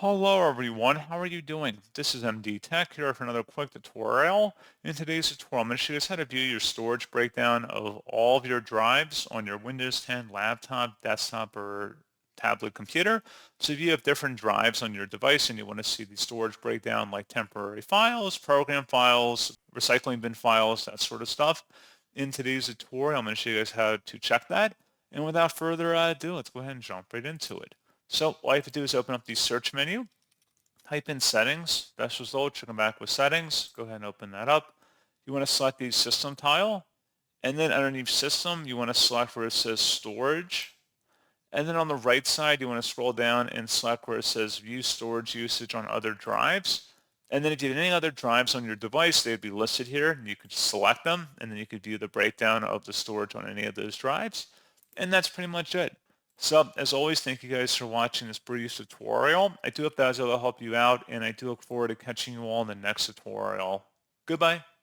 Hello everyone, how are you doing? This is MD Tech here for another quick tutorial. In today's tutorial, I'm going to show you guys how to view your storage breakdown of all of your drives on your Windows 10 laptop, desktop, or tablet computer. So if you have different drives on your device and you want to see the storage breakdown like temporary files, program files, recycling bin files, that sort of stuff, in today's tutorial, I'm going to show you guys how to check that. And without further ado, let's go ahead and jump right into it. So all you have to do is open up the search menu, type in settings, best result should come back with settings. Go ahead and open that up. You want to select the system tile, and then underneath system, you want to select where it says storage. And then on the right side, you want to scroll down and select where it says view storage usage on other drives. And then if you have any other drives on your device, they'd be listed here, and you could select them, and then you could view the breakdown of the storage on any of those drives. And that's pretty much it. So as always, thank you guys for watching this brief tutorial. I do hope that was able to help you out, and I do look forward to catching you all in the next tutorial. Goodbye.